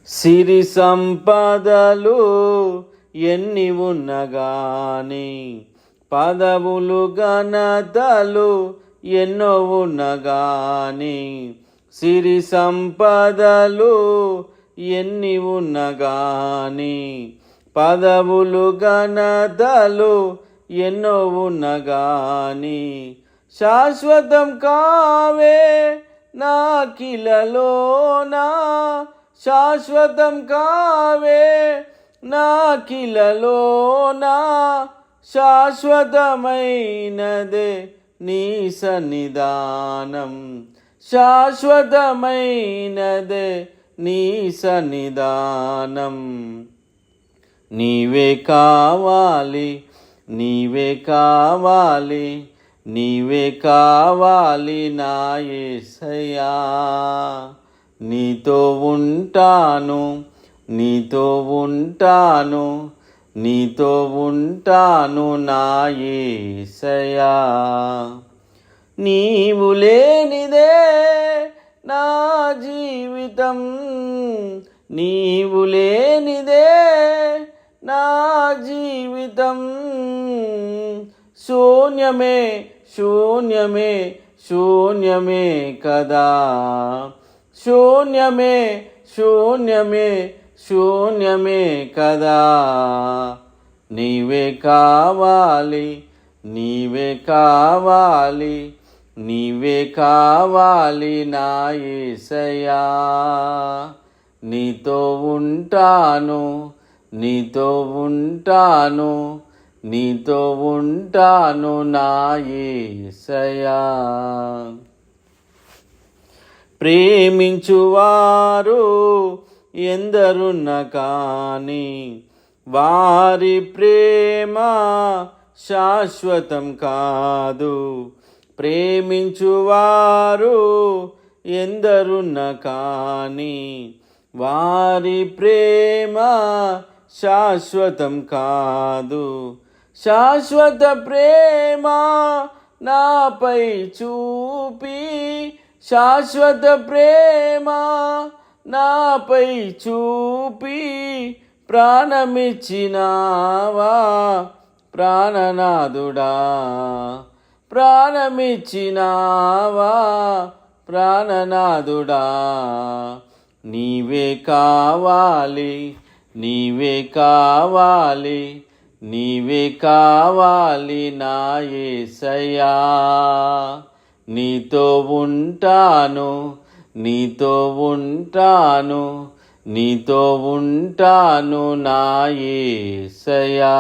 సిరి సంపదలు ఎన్ని ఉన్నగాని, పదవులు ఘనతలు ఎన్నో ఉన్నగాని, సిరి సంపదలు ఎన్ని ఉన్నగాని, పదవులు ఘనతలు ఎన్నో ఉన్నగాని, శాశ్వతం కావే నాకిలలోనా, శాశ్వతం కావే నాకిలలోనా, శాశ్వతమైనదే నీ సన్నిధానం, శాశ్వతమైనదే నీ సన్నిధానం. నీవే కావాలి, నీవే కావాలి, నీవే కావాలి నా యేసయ్యా. నీతో ఉంటాను, నీతో ఉంటాను, నీతో ఉంటాను నా యేసయ్యా. నీవు లేనిదే నా జీవితం, నీవు లేనిదే నా జీవితం శూన్యమే, శూన్యమే, శూన్యమే కదా, శూన్యమే, శూన్యమే, శూన్యమే కదా. నీవే కావాలి, నీవే కావాలి, నీవే కావాలి నా యేసయ్యా. నీతో ఉంటాను, నీతో ఉంటాను, నీతో ఉంటాను నా యేసయ్యా. ప్రేమించువారు ఎందరున్న కాని, వారి ప్రేమ శాశ్వతం కాదు. ప్రేమించువారు ఎందరున్న కాని, వారి ప్రేమ శాశ్వతం కాదు. శాశ్వత ప్రేమ నాపై చూపి, శాశ్వత ప్రేమ నాపై చూపి, ప్రాణమిచ్చినావా ప్రాణనాథుడా, ప్రాణమిచ్చినావా ప్రాణనాథుడా. నీవే కావాలి, నీవే కావాలి, నీవే కావాలి నా యేసయ్యా. నీతో ఉంటాను, నీతో ఉంటాను, నీతో ఉంటాను నా యేసయ్యా.